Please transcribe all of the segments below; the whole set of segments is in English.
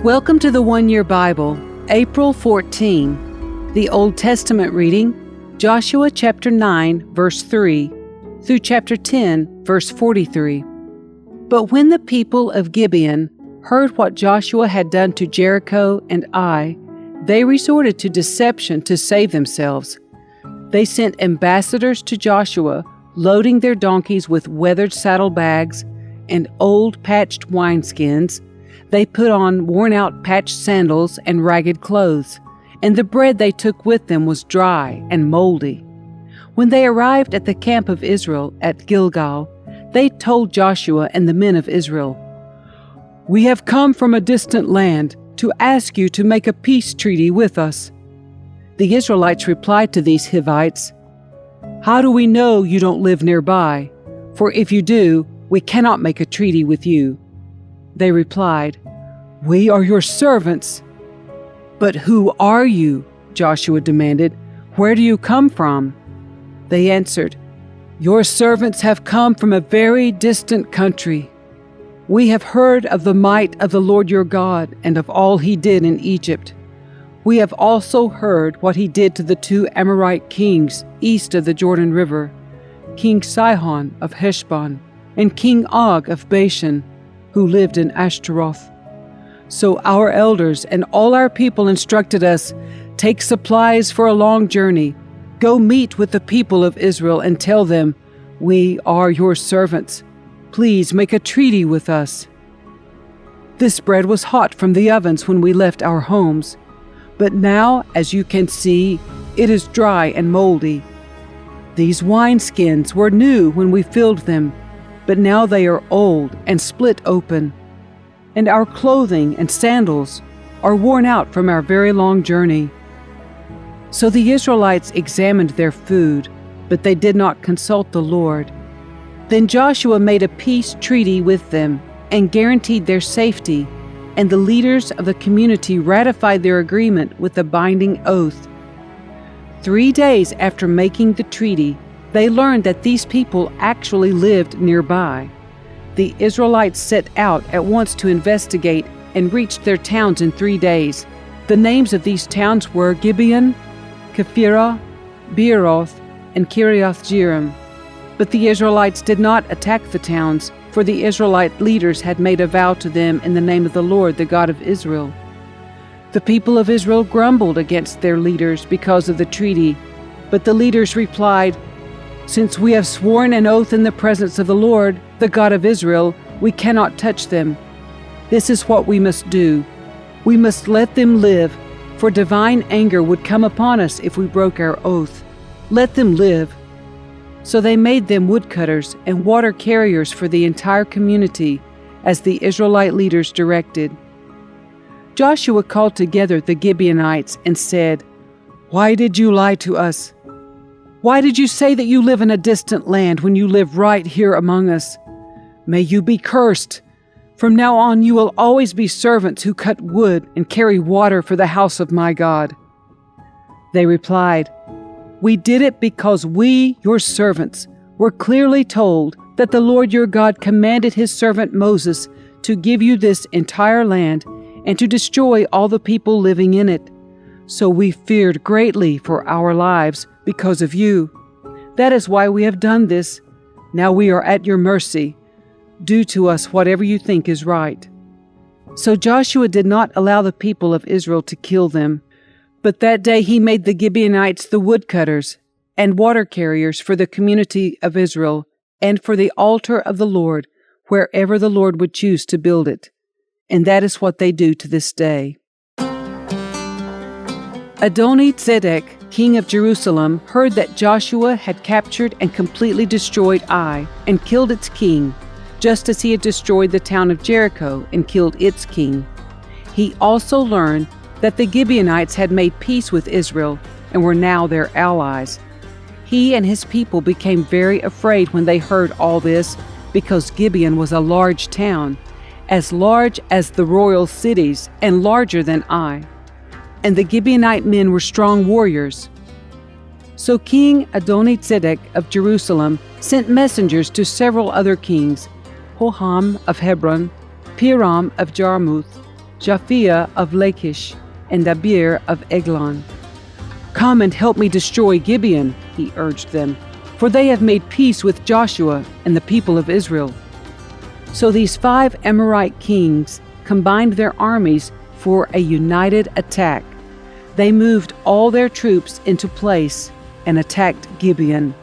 Welcome to the One Year Bible, April 14. The Old Testament reading, Joshua chapter 9, verse 3, through chapter 10, verse 43. But when the people of Gibeon heard what Joshua had done to Jericho and Ai, they resorted to deception to save themselves. They sent ambassadors to Joshua, loading their donkeys with weathered saddlebags and old patched wineskins. They put on worn-out patched sandals and ragged clothes, and the bread they took with them was dry and moldy. When they arrived at the camp of Israel at Gilgal, they told Joshua and the men of Israel, "We have come from a distant land to ask you to make a peace treaty with us." The Israelites replied to these Hivites, "How do we know you don't live nearby? For if you do, we cannot make a treaty with you." They replied, "We are your servants." "But who are you?" Joshua demanded. "Where do you come from?" They answered, "Your servants have come from a very distant country. We have heard of the might of the Lord your God and of all he did in Egypt. We have also heard what he did to the two Amorite kings east of the Jordan River, King Sihon of Heshbon and King Og of Bashan, who lived in Ashtaroth. So our elders and all our people instructed us, 'Take supplies for a long journey. Go meet with the people of Israel and tell them, we are your servants. Please make a treaty with us.' This bread was hot from the ovens when we left our homes, but now, as you can see, it is dry and moldy. These wineskins were new when we filled them, but now they are old and split open, and our clothing and sandals are worn out from our very long journey." So the Israelites examined their food, but they did not consult the Lord. Then Joshua made a peace treaty with them and guaranteed their safety, and the leaders of the community ratified their agreement with a binding oath. 3 days after making the treaty, they learned that these people actually lived nearby. The Israelites set out at once to investigate and reached their towns in 3 days. The names of these towns were Gibeon, Kephirah, Beeroth, and Kiriath-Jearim. But the Israelites did not attack the towns, for the Israelite leaders had made a vow to them in the name of the Lord, the God of Israel. The people of Israel grumbled against their leaders because of the treaty, but the leaders replied, "Since we have sworn an oath in the presence of the Lord, the God of Israel, we cannot touch them. This is what we must do. We must let them live, for divine anger would come upon us if we broke our oath. Let them live." So they made them woodcutters and water carriers for the entire community, as the Israelite leaders directed. Joshua called together the Gibeonites and said, "Why did you lie to us? Why did you say that you live in a distant land when you live right here among us? May you be cursed. From now on you will always be servants who cut wood and carry water for the house of my God." They replied, "We did it because we, your servants, were clearly told that the Lord your God commanded his servant Moses to give you this entire land and to destroy all the people living in it. So we feared greatly for our lives because of you. That is why we have done this. Now we are at your mercy. Do to us whatever you think is right." So Joshua did not allow the people of Israel to kill them, but that day he made the Gibeonites the woodcutters and water carriers for the community of Israel and for the altar of the Lord, wherever the Lord would choose to build it. And that is what they do to this day. Adoni-Zedek, king of Jerusalem, heard that Joshua had captured and completely destroyed Ai and killed its king, just as he had destroyed the town of Jericho and killed its king. He also learned that the Gibeonites had made peace with Israel and were now their allies. He and his people became very afraid when they heard all this, because Gibeon was a large town, as large as the royal cities and larger than Ai. And the Gibeonite men were strong warriors. So King Adoni-Zedek of Jerusalem sent messengers to several other kings, Hoham of Hebron, Piram of Jarmuth, Japhia of Lachish, and Debir of Eglon. "Come and help me destroy Gibeon," he urged them, "for they have made peace with Joshua and the people of Israel." So these 5 Amorite kings combined their armies for a united attack. They moved all their troops into place and attacked Gibeon.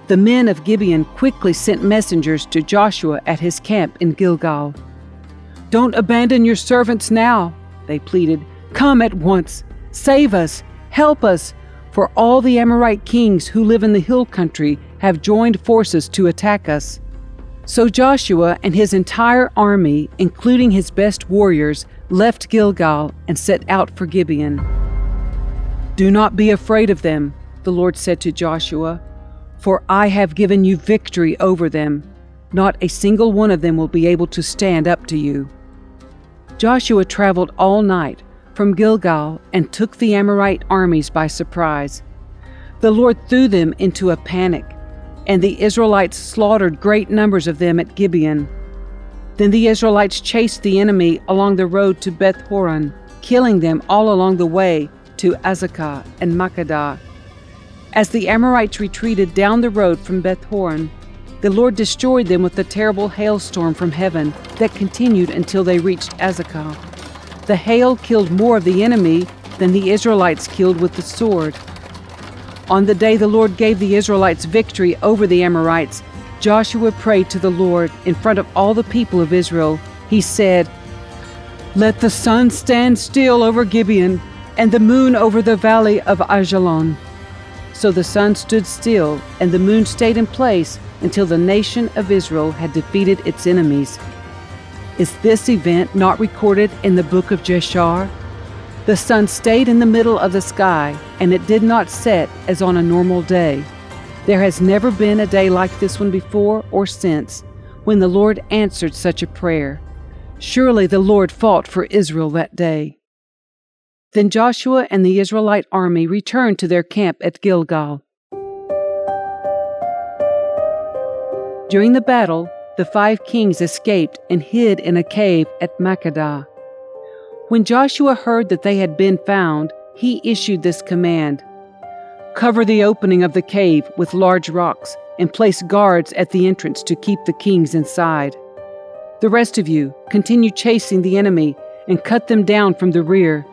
The men of Gibeon quickly sent messengers to Joshua at his camp in Gilgal. "Don't abandon your servants now," they pleaded. "Come at once. Save us. Help us, for all the Amorite kings who live in the hill country have joined forces to attack us." So Joshua and his entire army, including his best warriors, left Gilgal and set out for Gibeon. "Do not be afraid of them," the Lord said to Joshua, "for I have given you victory over them. Not a single one of them will be able to stand up to you." Joshua traveled all night from Gilgal and took the Amorite armies by surprise. The Lord threw them into a panic, and the Israelites slaughtered great numbers of them at Gibeon. Then the Israelites chased the enemy along the road to Beth Horon, killing them all along the way to Azekah and Makkedah. As the Amorites retreated down the road from Beth Horon, the Lord destroyed them with a terrible hailstorm from heaven that continued until they reached Azekah. The hail killed more of the enemy than the Israelites killed with the sword. On the day the Lord gave the Israelites victory over the Amorites, Joshua prayed to the Lord in front of all the people of Israel. He said, "Let the sun stand still over Gibeon and the moon over the valley of Ajalon." So the sun stood still and the moon stayed in place until the nation of Israel had defeated its enemies. Is this event not recorded in the book of Jashar? The sun stayed in the middle of the sky, and it did not set as on a normal day. There has never been a day like this one before or since, when the Lord answered such a prayer. Surely the Lord fought for Israel that day. Then Joshua and the Israelite army returned to their camp at Gilgal. During the battle, the 5 kings escaped and hid in a cave at Makkedah. When Joshua heard that they had been found, he issued this command: "Cover the opening of the cave with large rocks and place guards at the entrance to keep the kings inside. The rest of you continue chasing the enemy and cut them down from the rear.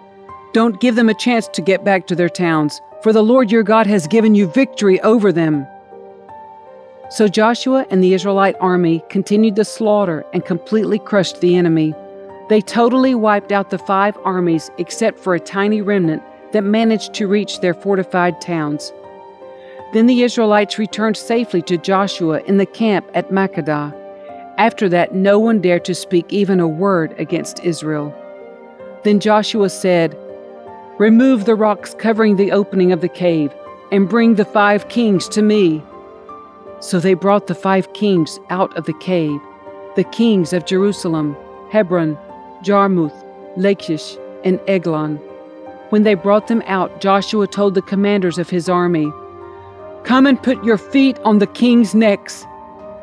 Don't give them a chance to get back to their towns, for the Lord your God has given you victory over them." So Joshua and the Israelite army continued the slaughter and completely crushed the enemy. They totally wiped out the 5 armies except for a tiny remnant that managed to reach their fortified towns. Then the Israelites returned safely to Joshua in the camp at Makkedah. After that, no one dared to speak even a word against Israel. Then Joshua said, "Remove the rocks covering the opening of the cave, and bring the 5 kings to me." So they brought the 5 kings out of the cave, the kings of Jerusalem, Hebron, Jarmuth, Lachish, and Eglon. When they brought them out, Joshua told the commanders of his army, "Come and put your feet on the kings' necks."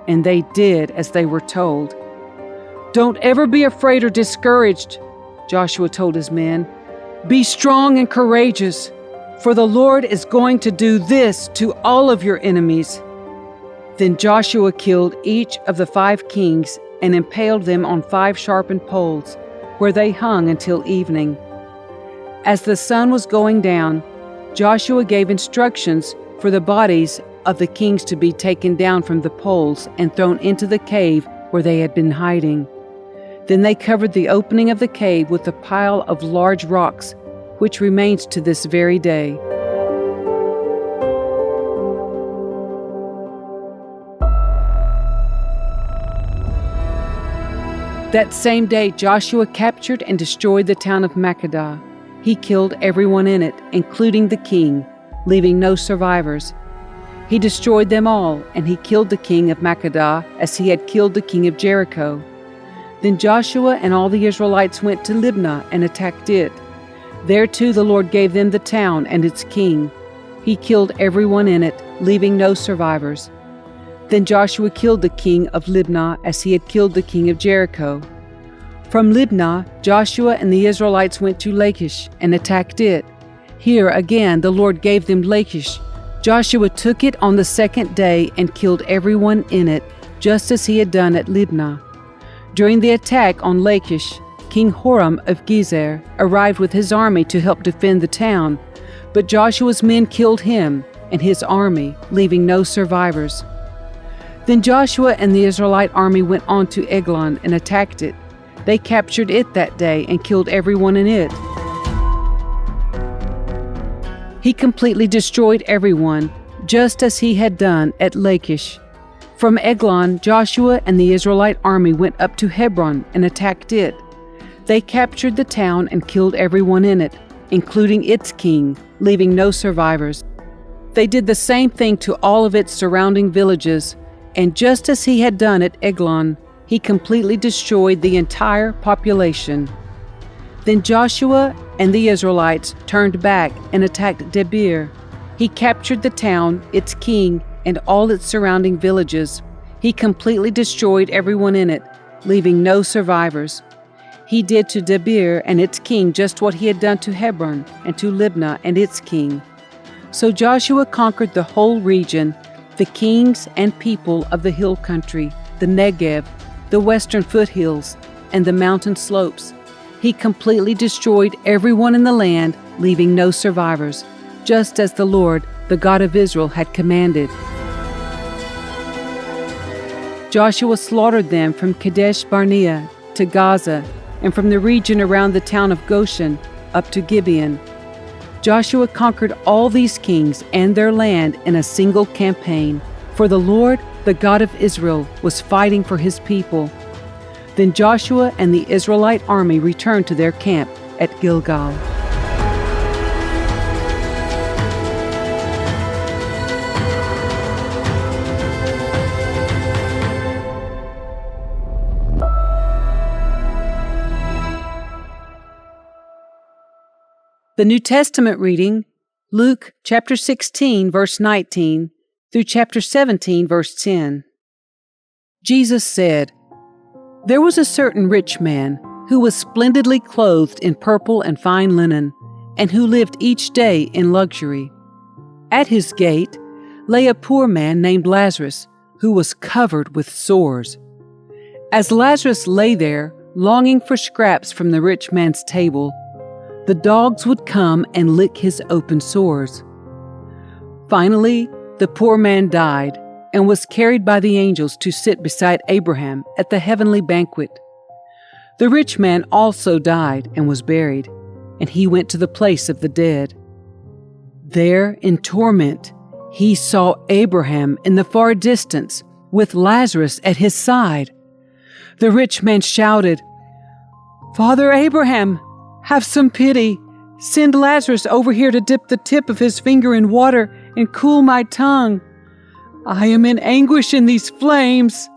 And they did as they were told. "Don't ever be afraid or discouraged," Joshua told his men. "Be strong and courageous, for the Lord is going to do this to all of your enemies." Then Joshua killed each of the 5 kings and impaled them on 5 sharpened poles, where they hung until evening. As the sun was going down, Joshua gave instructions for the bodies of the kings to be taken down from the poles and thrown into the cave where they had been hiding. Then they covered the opening of the cave with a pile of large rocks, which remains to this very day. That same day, Joshua captured and destroyed the town of Makkedah. He killed everyone in it, including the king, leaving no survivors. He destroyed them all, and he killed the king of Makkedah as he had killed the king of Jericho. Then Joshua and all the Israelites went to Libnah and attacked it. There too the Lord gave them the town and its king. He killed everyone in it, leaving no survivors. Then Joshua killed the king of Libnah as he had killed the king of Jericho. From Libnah, Joshua and the Israelites went to Lachish and attacked it. Here again the Lord gave them Lachish. Joshua took it on the second day and killed everyone in it, just as he had done at Libnah. During the attack on Lachish, King Horam of Gezer arrived with his army to help defend the town, but Joshua's men killed him and his army, leaving no survivors. Then Joshua and the Israelite army went on to Eglon and attacked it. They captured it that day and killed everyone in it. He completely destroyed everyone, just as he had done at Lachish. From Eglon, Joshua and the Israelite army went up to Hebron and attacked it. They captured the town and killed everyone in it, including its king, leaving no survivors. They did the same thing to all of its surrounding villages, and just as he had done at Eglon, he completely destroyed the entire population. Then Joshua and the Israelites turned back and attacked Debir. He captured the town, its king, and all its surrounding villages. He completely destroyed everyone in it, leaving no survivors. He did to Debir and its king just what he had done to Hebron and to Libnah and its king. So Joshua conquered the whole region, the kings and people of the hill country, the Negev, the western foothills, and the mountain slopes. He completely destroyed everyone in the land, leaving no survivors, just as the Lord, the God of Israel, had commanded. Joshua slaughtered them from Kadesh Barnea to Gaza, and from the region around the town of Goshen up to Gibeon. Joshua conquered all these kings and their land in a single campaign, for the Lord, the God of Israel, was fighting for his people. Then Joshua and the Israelite army returned to their camp at Gilgal. The New Testament reading, Luke chapter 16, verse 19, through chapter 17, verse 10. Jesus said, "There was a certain rich man who was splendidly clothed in purple and fine linen, and who lived each day in luxury. At his gate lay a poor man named Lazarus, who was covered with sores. As Lazarus lay there, longing for scraps from the rich man's table, the dogs would come and lick his open sores. Finally, the poor man died and was carried by the angels to sit beside Abraham at the heavenly banquet. The rich man also died and was buried, and he went to the place of the dead. There, in torment, he saw Abraham in the far distance with Lazarus at his side. The rich man shouted, 'Father Abraham, have some pity. Send Lazarus over here to dip the tip of his finger in water and cool my tongue. I am in anguish in these flames.'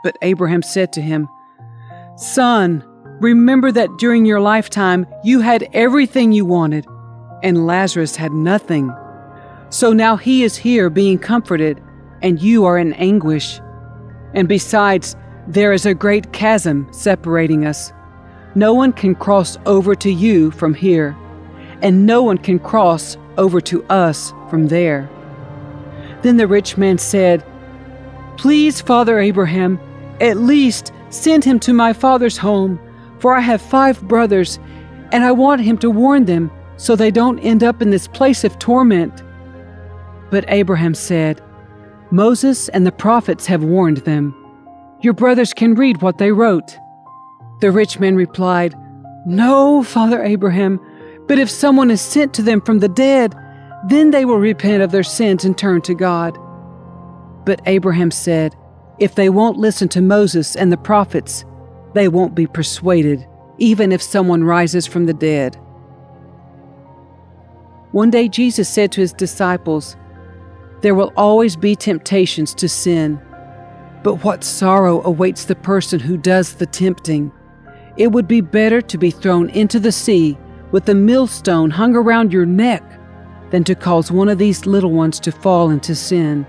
But Abraham said to him, 'Son, remember that during your lifetime you had everything you wanted, and Lazarus had nothing. So now he is here being comforted, and you are in anguish. And besides, there is a great chasm separating us. No one can cross over to you from here, and no one can cross over to us from there.' Then the rich man said, 'Please, Father Abraham, at least send him to my father's home, for I have 5 brothers, and I want him to warn them so they don't end up in this place of torment.' But Abraham said, 'Moses and the prophets have warned them. Your brothers can read what they wrote.' The rich man replied, 'No, Father Abraham, but if someone is sent to them from the dead, then they will repent of their sins and turn to God.' But Abraham said, 'If they won't listen to Moses and the prophets, they won't be persuaded, even if someone rises from the dead.'" One day Jesus said to his disciples, "There will always be temptations to sin, but what sorrow awaits the person who does the tempting. It would be better to be thrown into the sea with a millstone hung around your neck than to cause one of these little ones to fall into sin.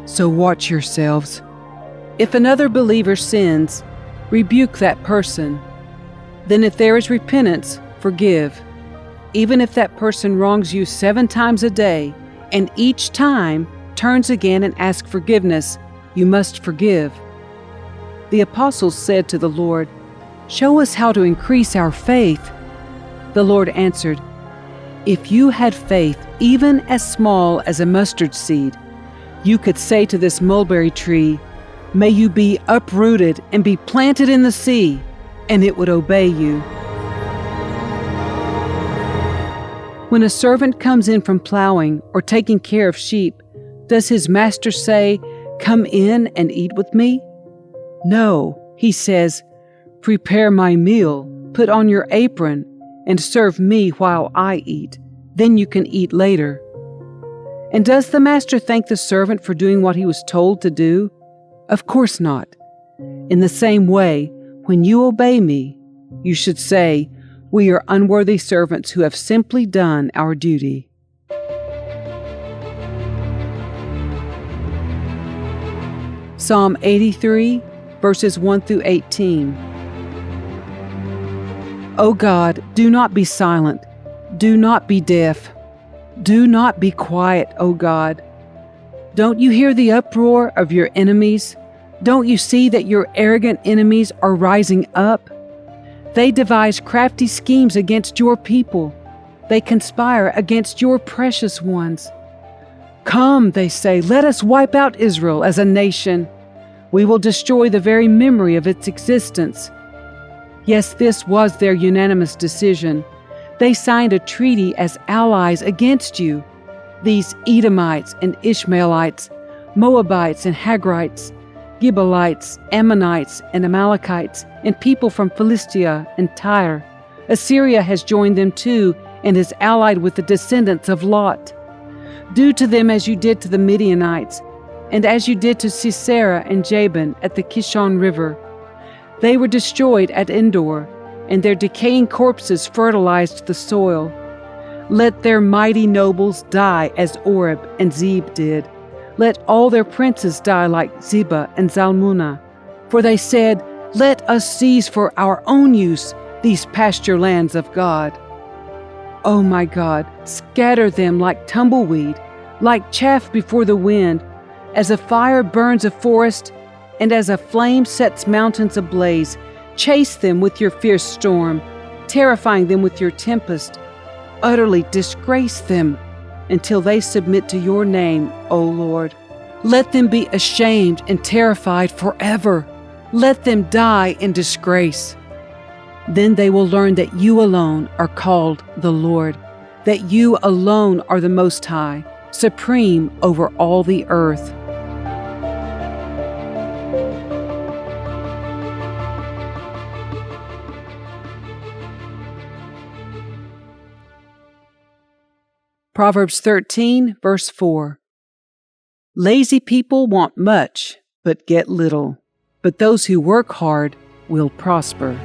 So watch yourselves. If another believer sins, rebuke that person. Then if there is repentance, forgive. Even if that person wrongs you 7 times a day, and each time turns again and asks forgiveness, you must forgive. The apostles said to the Lord, "Show us how to increase our faith." The Lord answered, "If you had faith even as small as a mustard seed, you could say to this mulberry tree, 'May you be uprooted and be planted in the sea,' and it would obey you." When a servant comes in from plowing or taking care of sheep, does his master say, "Come in and eat with me"? No, he says, "Prepare my meal, put on your apron, and serve me while I eat. Then you can eat later." And does the master thank the servant for doing what he was told to do? Of course not. In the same way, when you obey me, you should say, "We are unworthy servants who have simply done our duty." Psalm 83, verses 1 through 18. O God, do not be silent. Do not be deaf. Do not be quiet, O God. Don't you hear the uproar of your enemies? Don't you see that your arrogant enemies are rising up? They devise crafty schemes against your people. They conspire against your precious ones. "Come," they say, "let us wipe out Israel as a nation. We will destroy the very memory of its existence." Yes, this was their unanimous decision. They signed a treaty as allies against you. These Edomites and Ishmaelites, Moabites and Hagrites, Gibeonites, Ammonites and Amalekites, and people from Philistia and Tyre. Assyria has joined them too and is allied with the descendants of Lot. Do to them as you did to the Midianites, and as you did to Sisera and Jabin at the Kishon River. They were destroyed at Endor, and their decaying corpses fertilized the soil. Let their mighty nobles die as Oreb and Zeb did. Let all their princes die like Zebah and Zalmunna. For they said, "Let us seize for our own use these pasture lands of God." O my God, scatter them like tumbleweed, like chaff before the wind, as a fire burns a forest, and as a flame sets mountains ablaze. Chase them with your fierce storm, terrifying them with your tempest. Utterly disgrace them until they submit to your name, O Lord. Let them be ashamed and terrified forever. Let them die in disgrace. Then they will learn that you alone are called the Lord, that you alone are the Most High, supreme over all the earth. Proverbs 13, verse 4. Lazy people want much, but get little, but those who work hard will prosper.